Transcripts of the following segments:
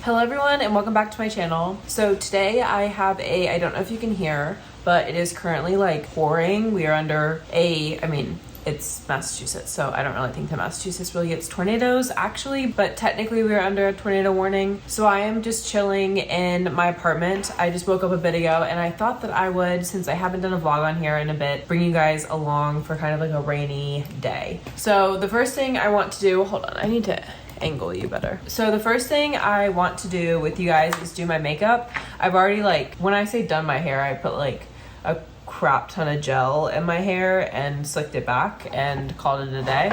Hello everyone and welcome back to my channel. So today I have I don't know if you can hear, but it is currently like pouring. We are under it's Massachusetts, so I don't really think that Massachusetts really gets tornadoes actually, but technically we are under a tornado warning. So I am just chilling in my apartment. I just woke up a bit ago and I thought that I would, since I haven't done a vlog on here in a bit, bring you guys along for kind of like a rainy day. So the first thing I want to do, hold on, I need to angle you better. So the first thing I want to do with you guys is do my makeup. I've already when I say done my hair, I put like a crap ton of gel in my hair and slicked it back and called it a day.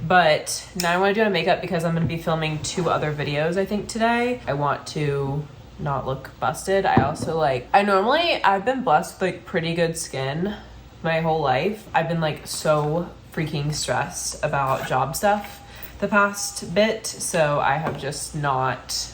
But now I want to do my makeup because I'm going to be filming 2 other videos I think today. I want to not look busted. I also I've been blessed with pretty good skin my whole life. I've been so freaking stressed about job stuff the past bit, so I have just not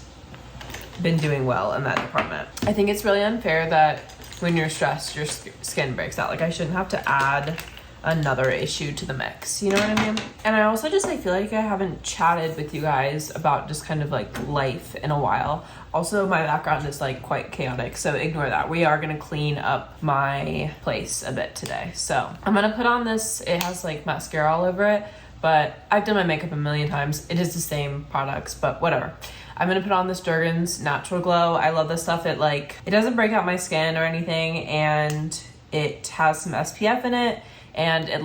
been doing well in that department. I think it's really unfair that when you're stressed your skin breaks out. I shouldn't have to add another issue to the mix, you know what I mean? And I also just feel like I haven't chatted with you guys about just kind of life in a while. Also, my background is quite chaotic, so ignore that. We are gonna clean up my place a bit today. So I'm gonna put on this, it has mascara all over it, but I've done my makeup a million times. It is the same products, but whatever. I'm gonna put on this Jergens Natural Glow. I love this stuff. It doesn't break out my skin or anything, and it has some SPF in it, and it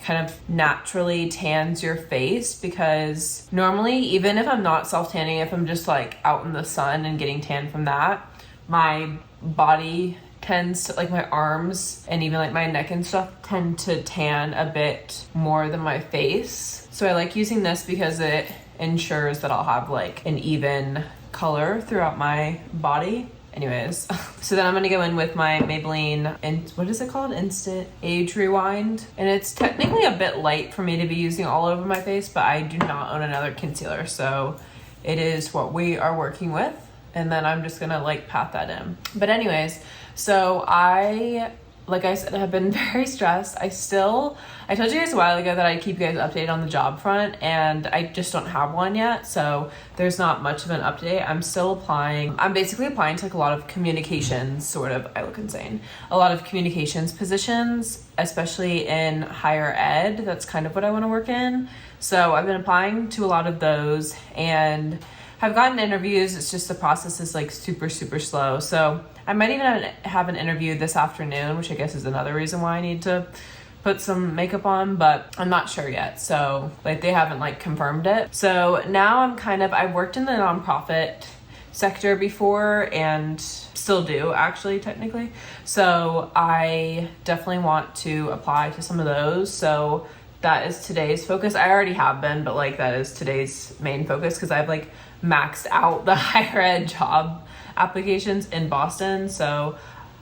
kind of naturally tans your face, because normally, even if I'm not self-tanning, if I'm just out in the sun and getting tan from that, my body tends to, my arms and even my neck and stuff tend to tan a bit more than my face. So I like using this because it ensures that I'll have an even color throughout my body. Anyways, so then I'm gonna go in with my Maybelline, and what is it called? Instant Age Rewind. And it's technically a bit light for me to be using all over my face, but I do not own another concealer, so it is what we are working with. And then I'm just gonna pat that in. But anyways, so like I said, have been very stressed. I told you guys a while ago that I'd keep you guys updated on the job front, and I just don't have one yet, so there's not much of an update. I'm still applying. I'm basically applying to a lot of communications, I look insane. A lot of communications positions, especially in higher ed. That's kind of what I want to work in. So I've been applying to a lot of those, and I've gotten interviews. It's just the process is super, super slow. So I might even have an interview this afternoon, which I guess is another reason why I need to put some makeup on, but I'm not sure yet. So they haven't confirmed it. So now I've worked in the nonprofit sector before, and still do actually technically. So I definitely want to apply to some of those. So that is today's focus. I already have been, but that is today's main focus, because I've maxed out the higher ed job applications in Boston. So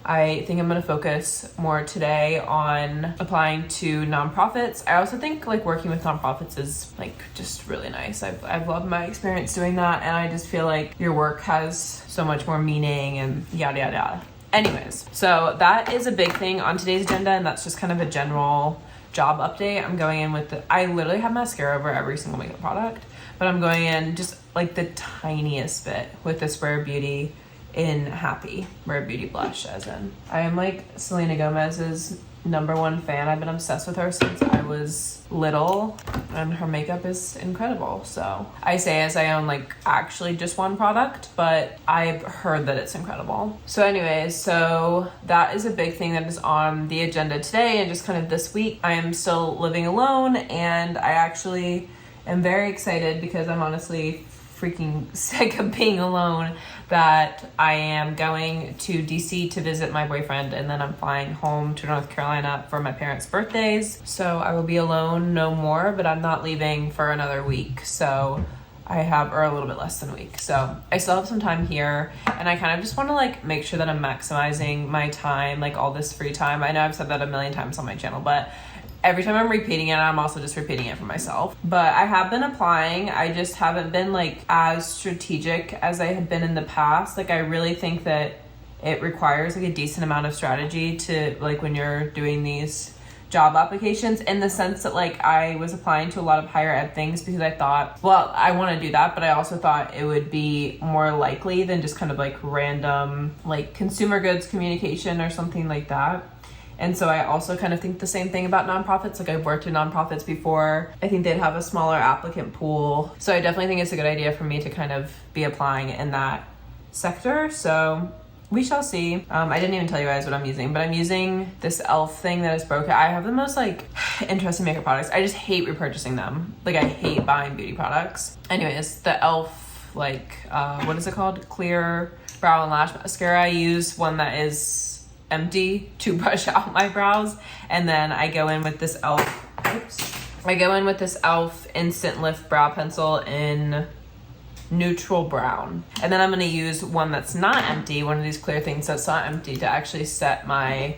I think I'm going to focus more today on applying to nonprofits. I also think working with nonprofits is just really nice. I've loved my experience doing that, and I just feel your work has so much more meaning and yada yada yada. Anyways, so that is a big thing on today's agenda, and that's just kind of a general job update. I'm going in with I literally have mascara over every single makeup product, but I'm going in just the tiniest bit with this Rare Beauty in Happy, Rare Beauty blush, as in. I am Selena Gomez's #1 fan. I've been obsessed with her since I was little, and her makeup is incredible. So I say as I own actually just one product, but I've heard that it's incredible. So anyways, so that is a big thing that is on the agenda today, and just kind of this week. I am still living alone, and I actually am very excited because I'm honestly freaking sick of being alone, that I am going to DC to visit my boyfriend, and then I'm flying home to North Carolina for my parents' birthdays. So I will be alone no more, but I'm not leaving for another week. So or a little bit less than a week. So I still have some time here, and I kind of just want to make sure that I'm maximizing my time, all this free time. I know I've said that a million times on my channel, but every time I'm repeating it, I'm also just repeating it for myself. But I have been applying. I just haven't been as strategic as I had been in the past. I really think that it requires a decent amount of strategy to when you're doing these job applications, in the sense that like I was applying to a lot of higher ed things because I thought, well, I want to do that, but I also thought it would be more likely than just kind of like random like consumer goods communication or something like that. And so I also kind of think the same thing about nonprofits. Like I've worked in nonprofits before. I think they'd have a smaller applicant pool. So I definitely think it's a good idea for me to kind of be applying in that sector. So we shall see. I didn't even tell you guys what I'm using, but I'm using this e.l.f. thing that is broken. I have the most like interesting makeup products. I just hate repurchasing them. Like I hate buying beauty products. Anyways, the e.l.f. like, what is it called? Clear brow and lash mascara. I use one that is empty to brush out my brows. And then I go in with this e.l.f. I go in with this e.l.f. Instant Lift Brow Pencil in neutral brown, and then I'm going to use one that's not empty, one of these clear things that's not empty, to actually set my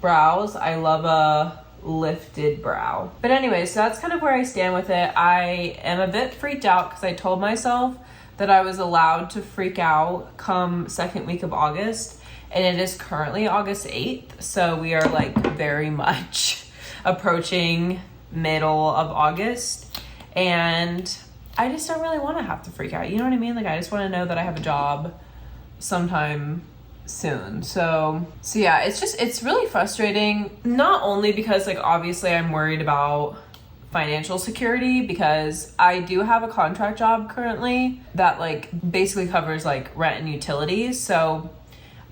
brows. I love a lifted brow. But anyway, so that's kind of where I stand with it. I am a bit freaked out because I told myself that I was allowed to freak out come second week of August, and it is currently August 8th, so we are like very much approaching middle of August, and I just don't really want to have to freak out. You know what I mean? Like I just want to know that I have a job sometime soon. So yeah, it's really frustrating. Not only because like obviously I'm worried about financial security, because I do have a contract job currently that like basically covers like rent and utilities. So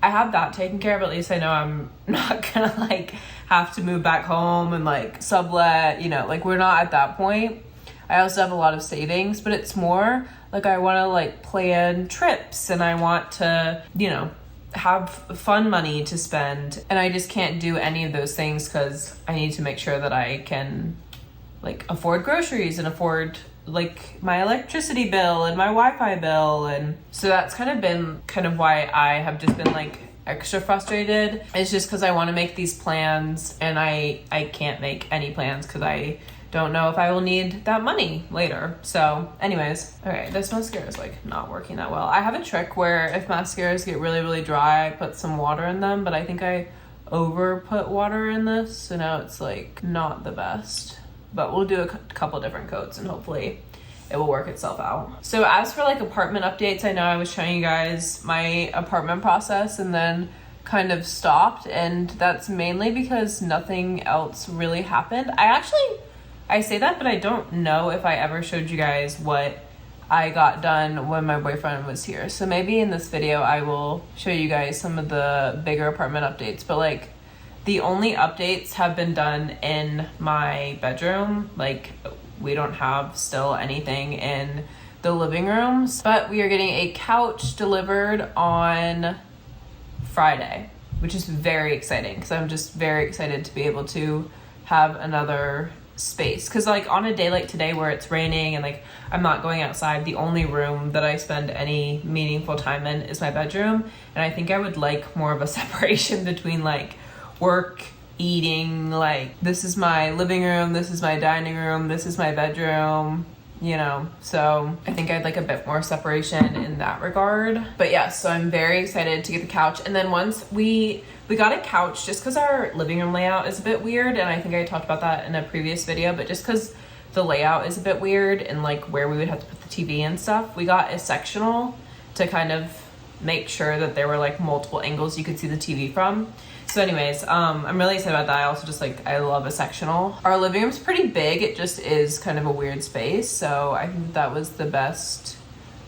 I have that taken care of. At least I know I'm not gonna like have to move back home and like sublet, you know, like we're not at that point. I also have a lot of savings, but it's more like I want to like plan trips and I want to, you know, have fun money to spend. And I just can't do any of those things because I need to make sure that I can like afford groceries and afford like my electricity bill and my Wi-Fi bill. And so that's kind of been why I have just been like extra frustrated. It's just because I want to make these plans and I can't make any plans because I don't know if I will need that money later. So anyways, okay, this mascara is like not working that well. I have a trick where if mascaras get really, really dry, I put some water in them, but I think I over put water in this, so now it's like not the best. But we'll do a couple different coats and hopefully it will work itself out. So as for like apartment updates, I know I was showing you guys my apartment process and then kind of stopped, and that's mainly because nothing else really happened. I say that, but I don't know if I ever showed you guys what I got done when my boyfriend was here. So maybe in this video I will show you guys some of the bigger apartment updates. But like the only updates have been done in my bedroom. Like we don't have still anything in the living rooms, but we are getting a couch delivered on Friday, which is very exciting because I'm just very excited to be able to have another space. Because like on a day like today where it's raining and like I'm not going outside, the only room that I spend any meaningful time in is my bedroom, and I think I would like more of a separation between like work, eating, like this is my living room, this is my dining room, this is my bedroom, you know. So I think I'd like a bit more separation in that regard. But yeah, so I'm very excited to get the couch. And then once we got a couch just because our living room layout is a bit weird, and I think I talked about that in a previous video, but just because the layout is a bit weird and like where we would have to put the TV and stuff, we got a sectional to kind of make sure that there were like multiple angles you could see the TV from. So anyways, I'm really excited about that. I also just like, I love a sectional. Our living room's pretty big. It just is kind of a weird space. So I think that was the best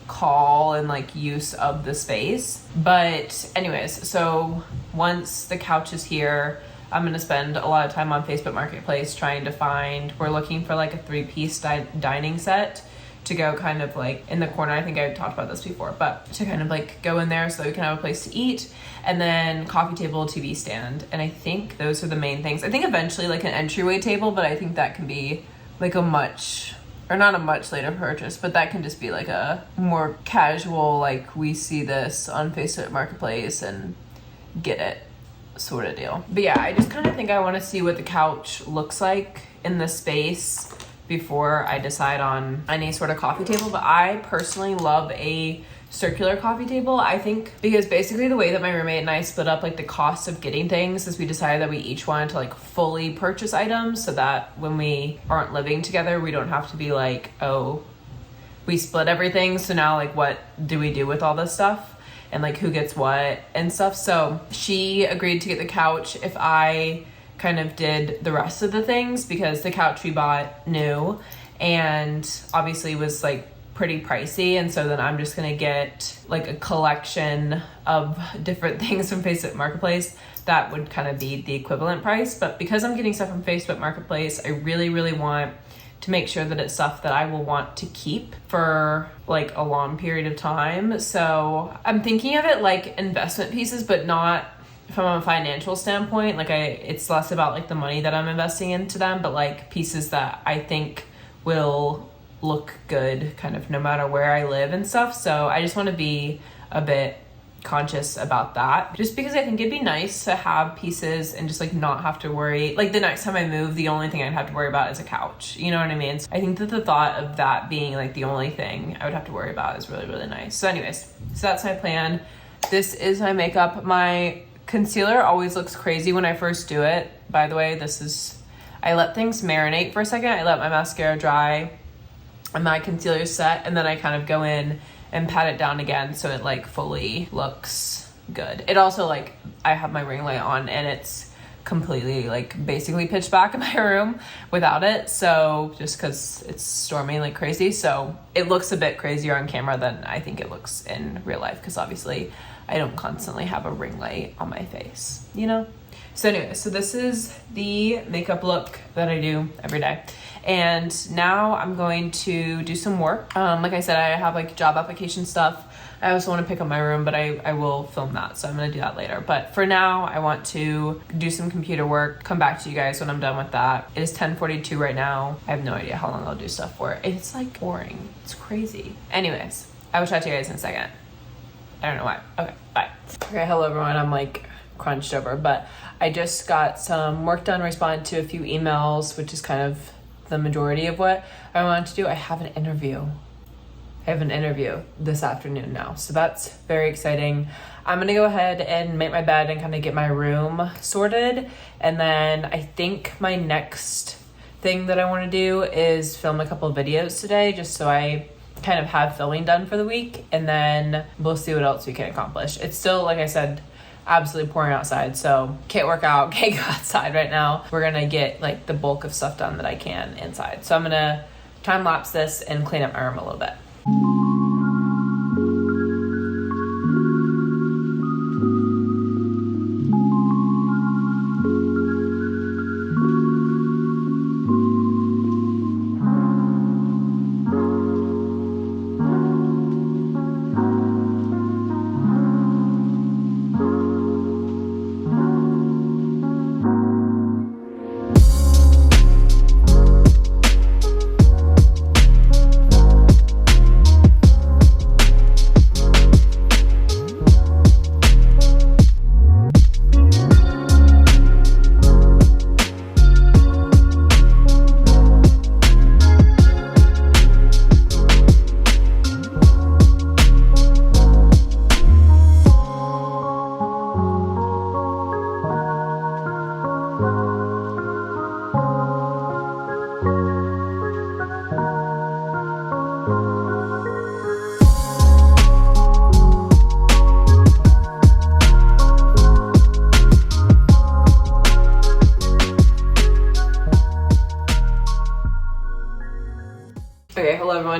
call and like use of the space. But anyways, so once the couch is here, I'm gonna spend a lot of time on Facebook Marketplace trying to find, we're looking for like a 3-piece dining set to go kind of like in the corner. I think I talked about this before, but to kind of like go in there so we can have a place to eat, and then coffee table, TV stand. And I think those are the main things. I think eventually like an entryway table, but I think that can be like a much, or not a much later purchase, but that can just be like a more casual, like we see this on Facebook Marketplace and get it sort of deal. But yeah, I just kind of think I want to see what the couch looks like in the space before I decide on any sort of coffee table. But I personally love a circular coffee table. I think because basically the way that my roommate and I split up like the cost of getting things is we decided that we each wanted to like fully purchase items so that when we aren't living together, we don't have to be like, oh, we split everything. So now like what do we do with all this stuff and like who gets what and stuff. So she agreed to get the couch if I kind of did the rest of the things, because the couch we bought new and obviously was like pretty pricey, and so then I'm just gonna get like a collection of different things from Facebook Marketplace that would kind of be the equivalent price. But because I'm getting stuff from Facebook Marketplace, I really want to make sure that it's stuff that I will want to keep for like a long period of time. So I'm thinking of it like investment pieces, but not from a financial standpoint. Like it's less about like the money that I'm investing into them, but like pieces that I think will look good kind of no matter where I live and stuff. So I just want to be a bit conscious about that, just because I think it'd be nice to have pieces and just like not have to worry. Like the next time I move, the only thing I'd have to worry about is a couch, you know what I mean? So I think that the thought of that being like the only thing I would have to worry about is really nice. So anyways, so that's my plan. This is my makeup. My concealer always looks crazy when I first do it. By the way, I let things marinate for a second. I let my mascara dry and my concealer set, and then I kind of go in and pat it down again so it like fully looks good. It also like, I have my ring light on and it's completely like basically pitch black in my room without it. So just because it's storming like crazy. So it looks a bit crazier on camera than I think it looks in real life, because obviously I don't constantly have a ring light on my face, you know? So anyway, so this is the makeup look that I do every day. And now I'm going to do some work. Like I said, I have like job application stuff. I also want to pick up my room, but I will film that. So I'm going to do that later. But for now, I want to do some computer work, come back to you guys when I'm done with that. It is 10:42 right now. I have no idea how long I'll do stuff for. It's like boring. It's crazy. Anyways, I will chat to you guys in a second. I don't know why. Okay, bye. Okay, hello everyone. I'm like crunched over, but I just got some work done, responded to a few emails, which is kind of the majority of what I wanted to do. I have an interview this afternoon now, so that's very exciting. I'm gonna go ahead and make my bed and kind of get my room sorted, and then I think my next thing that I want to do is film a couple of videos today, just so I kind of have filming done for the week, and then we'll see what else we can accomplish. It's still, like I said, absolutely pouring outside, so can't work out, can't go outside right now. We're gonna get like the bulk of stuff done that I can inside. So I'm gonna time lapse this and clean up my room a little bit.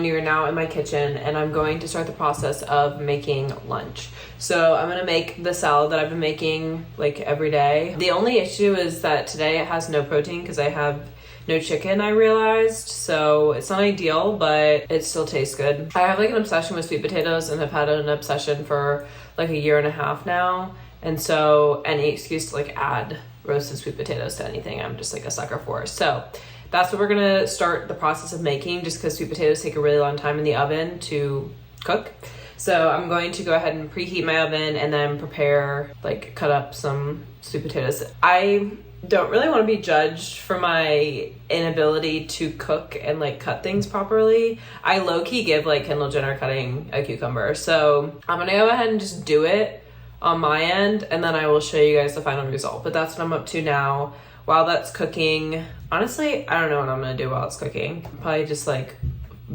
You are now in my kitchen, and I'm going to start the process of making lunch. So I'm gonna make the salad that I've been making like every day. The only issue is that today it has no protein because I have no chicken, I realized. So it's not ideal, but it still tastes good. I have like an obsession with sweet potatoes, and I've had an obsession for like 1.5 years now. And so any excuse to like add roasted sweet potatoes to anything, I'm just like a sucker for. So that's what we're gonna start the process of making, just because sweet potatoes take a really long time in the oven to cook. So I'm going to go ahead and preheat my oven and then prepare, like cut up some sweet potatoes. I don't really want to be judged for my inability to cook and like cut things properly. I low-key give like Kendall Jenner cutting a cucumber. So I'm gonna go ahead and just do it on my end, and then I will show you guys the final result. But that's what I'm up to now. While that's cooking, honestly, I don't know what I'm gonna do while it's cooking. Probably just like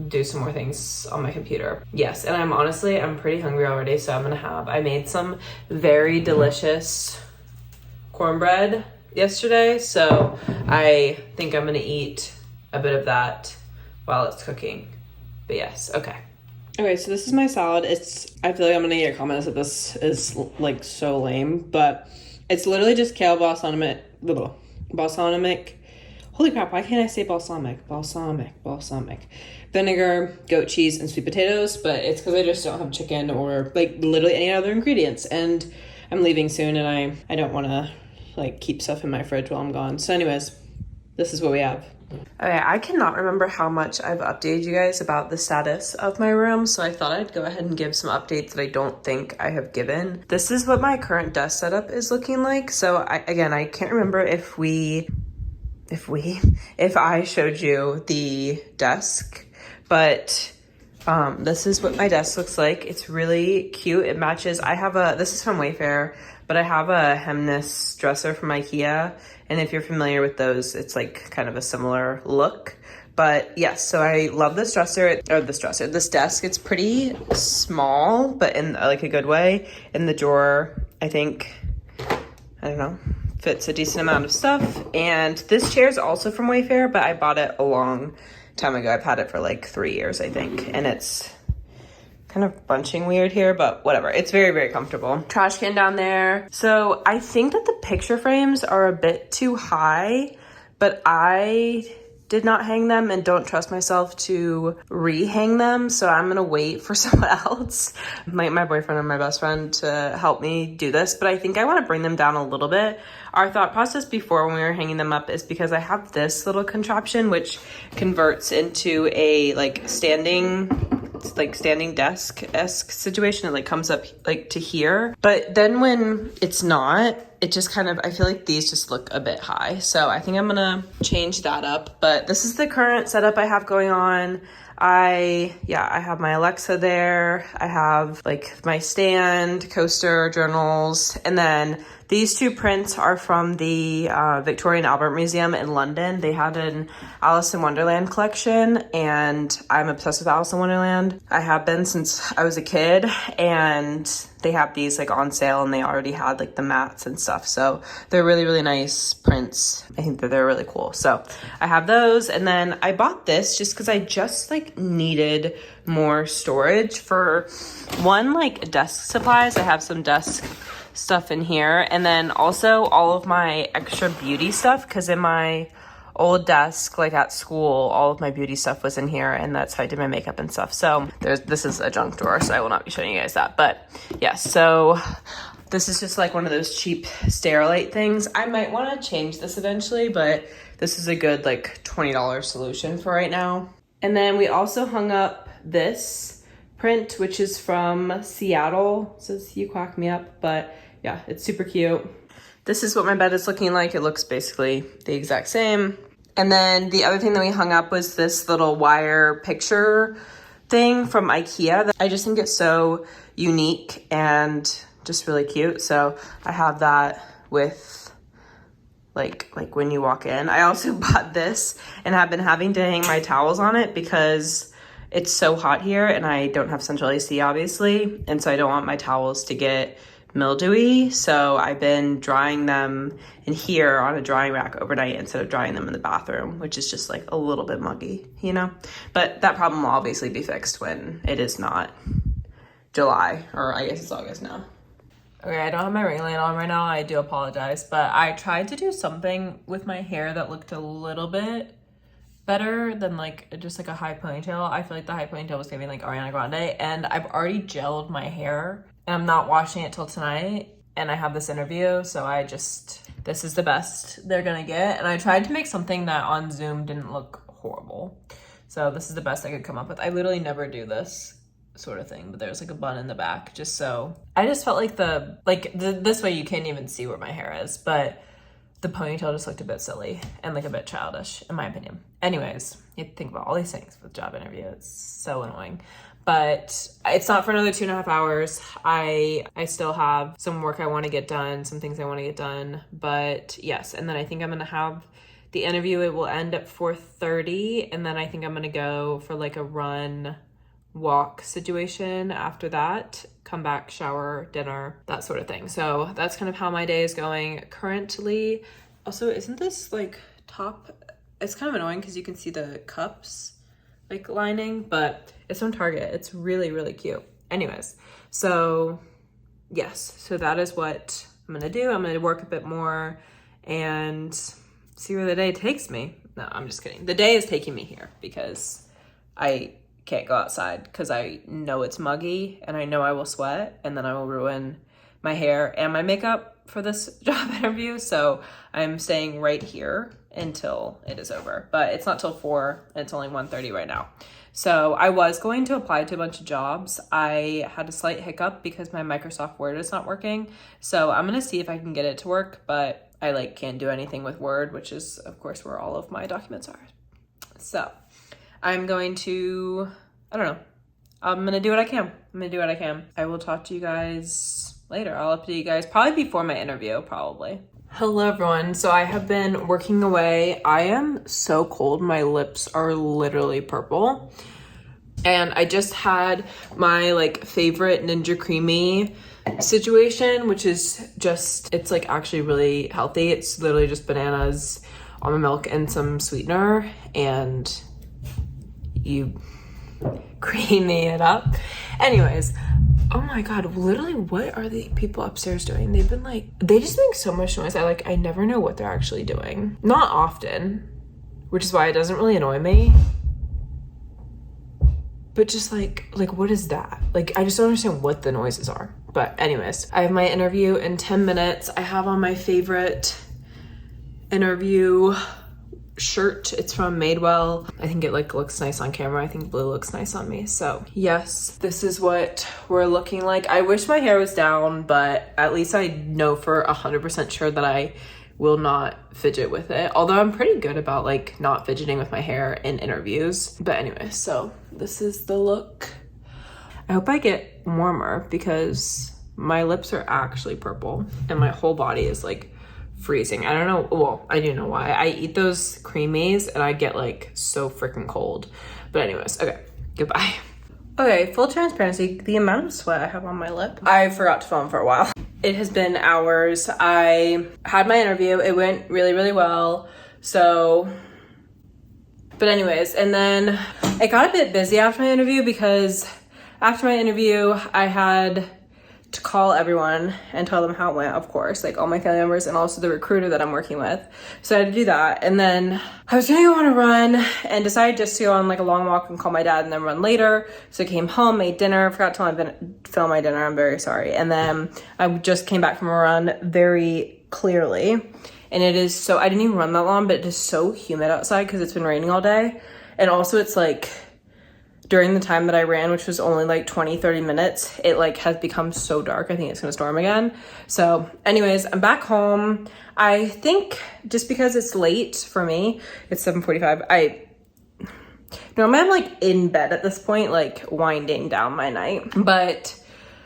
do some more things on my computer. Yes, and I'm pretty hungry already, so I made some very delicious cornbread yesterday, so I think I'm gonna eat a bit of that while it's cooking. But yes, okay. Okay, so this is my salad. I feel like I'm gonna get comments that this is like so lame, but it's literally just kale, balsamic. Holy crap, why can't I say balsamic? Vinegar, goat cheese, and sweet potatoes, but it's because I just don't have chicken or like literally any other ingredients, and I'm leaving soon, and I don't want to like keep stuff in my fridge while I'm gone. So anyways, this is what we have. Okay, I cannot remember how much I've updated you guys about the status of my room, so I thought I'd go ahead and give some updates that I don't think I have given. This is what my current desk setup is looking like. So I can't remember if I showed you the desk, but this is what my desk looks like. It's really cute. It matches. This is from Wayfair, but I have a Hemnes dresser from IKEA. And if you're familiar with those, it's like kind of a similar look. But yes, so I love this this desk. It's pretty small, but in like a good way. In the drawer, I think, I don't know, fits a decent amount of stuff. And this chair is also from Wayfair, but I bought it a long time ago. I've had it for like 3 years, I think. And it's kind of bunching weird here, but whatever. It's very, very comfortable. Trash can down there. So I think that the picture frames are a bit too high, but I did not hang them and don't trust myself to re-hang them, so I'm gonna wait for someone else, my boyfriend or my best friend, to help me do this. But I think I want to bring them down a little bit. Our thought process before when we were hanging them up is because I have this little contraption which converts into a standing desk-esque situation. It like comes up like to here, but then when it's not, it just kind of, I feel like these just look a bit high. So I think I'm gonna change that up. But this is the current setup I have going on. I have my Alexa there. I have like my stand, coaster, journals, and then these two prints are from the Victoria and Albert Museum in London. They had an Alice in Wonderland collection, and I'm obsessed with Alice in Wonderland. I have been since I was a kid, and they have these like on sale, and they already had like the mats and stuff. So they're really, really nice prints. I think that they're really cool. So I have those, and then I bought this just because I just like needed more storage for one, like desk supplies. I have some desk stuff in here, and then also all of my extra beauty stuff, because in my old desk, like at school, all of my beauty stuff was in here, and that's how I did my makeup and stuff. So this is a junk drawer, so I will not be showing you guys that. But yeah, so this is just like one of those cheap Sterilite things. I might want to change this eventually, but this is a good like $20 solution for right now. And then we also hung up this print, which is from Seattle. It says "You Quack Me Up," but yeah, it's super cute. This is what my bed is looking like. It looks basically the exact same. And then the other thing that we hung up was this little wire picture thing from IKEA. I just think it's so unique and just really cute. So I have that with like when you walk in. I also bought this and have been having to hang my towels on it because it's so hot here and I don't have central AC, obviously. And so I don't want my towels to get mildewy, so I've been drying them in here on a drying rack overnight instead of drying them in the bathroom, which is just like a little bit muggy, you know? But that problem will obviously be fixed when it is not July, or I guess it's August now. Okay, I don't have my ring light on right now. I do apologize, but I tried to do something with my hair that looked a little bit better than like just like a high ponytail. I feel like the high ponytail was giving like Ariana Grande, and I've already gelled my hair. I'm not washing it till tonight, and I have this interview, so this is the best they're gonna get. And I tried to make something that on Zoom didn't look horrible. So this is the best I could come up with. I literally never do this sort of thing, but there's like a bun in the back, just so. I just felt like this way you can't even see where my hair is, but the ponytail just looked a bit silly and like a bit childish in my opinion. Anyways, you have to think about all these things with job interview. It's so annoying. But it's not for another 2.5 hours. I still have some work I want to get done, some things I want to get done. But yes, and then I think I'm going to have the interview. It will end at 4:30, and then I think I'm going to go for like a run walk situation after that, come back, shower, dinner, that sort of thing. So that's kind of how my day is going currently. Also, isn't this like top, it's kind of annoying because you can see the cups like lining, but it's from Target. It's really, really cute. Anyways, so yes, so that is what I'm gonna do. I'm gonna work a bit more and see where the day takes me. No, I'm just kidding. The day is taking me here because I can't go outside because I know it's muggy and I know I will sweat and then I will ruin my hair and my makeup for this job interview. So I'm staying right here until it is over, but it's not till 4 and it's only 1:30 right now. So I was going to apply to a bunch of jobs. I had a slight hiccup because my Microsoft Word is not working. So I'm gonna see if I can get it to work, but I like can't do anything with Word, which is of course where all of my documents are. So I'm going to, I don't know. I'm gonna do what I can. I will talk to you guys later. I'll update you guys probably before my interview, probably. Hello everyone. So I have been working away. I am so cold. My lips are literally purple. And I just had my like favorite Ninja Creamy situation, which is just, it's like actually really healthy. It's literally just bananas, almond milk, and some sweetener, and you creamy it up. Anyways, oh my god, literally what are the people upstairs doing? They've been like, they just make so much noise. I never know what they're actually doing. Not often, which is why it doesn't really annoy me. But just like what is that? Like, I just don't understand what the noises are. But anyways, I have my interview in 10 minutes. I have on my favorite interview shirt. It's from Madewell. I think it like looks nice on camera. I think blue looks nice on me. So yes, this is what we're looking like. I wish my hair was down, but at least I know for 100% sure that I will not fidget with it. Although I'm pretty good about like not fidgeting with my hair in interviews. But anyway, so this is the look. I hope I get warmer because my lips are actually purple and my whole body is like freezing. I don't know, well, I do know why. I eat those creamies and I get like so freaking cold. But anyways, okay, goodbye. Okay, full transparency, the amount of sweat I have on my lip, I forgot to film for a while. It has been hours. I had my interview. It went really, really well. So, but anyways, and then it got a bit busy after my interview because after my interview, I had to call everyone and tell them how it went, of course, like all my family members and also the recruiter that I'm working with. So I had to do that. And then I was gonna go on a run and decided just to go on like a long walk and call my dad and then run later. So I came home, made dinner, forgot to film my dinner, I'm very sorry. And then I just came back from a run very clearly. And it is so, I didn't even run that long, but it is so humid outside because it's been raining all day. And also it's like, during the time that I ran, which was only like 20-30 minutes, it like has become so dark. I think it's gonna storm again. So anyways, I'm back home. I think just because it's late for me, it's 7:45. Normally I'm like in bed at this point, like winding down my night, but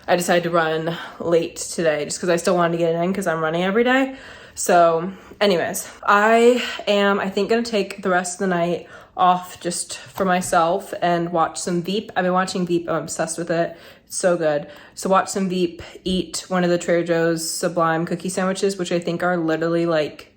I decided to run late today just because I still wanted to get it in because I'm running every day. So anyways, I am, I think, gonna take the rest of the night off just for myself and watch some Veep. I've been watching Veep. I'm obsessed with it. It's so good. So watch some Veep, eat one of the Trader Joe's Sublime cookie sandwiches, which I think are literally like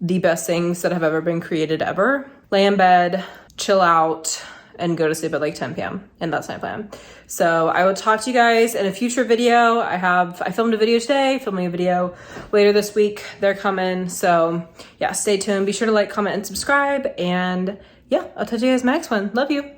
the best things that have ever been created ever. Lay in bed, chill out, and go to sleep at like 10 p.m. And that's my plan. So I will talk to you guys in a future video. I filmed a video today, filming a video later this week. They're coming. So yeah, stay tuned. Be sure to like, comment, and subscribe. And yeah, I'll talk to you guys in my next one. Love you.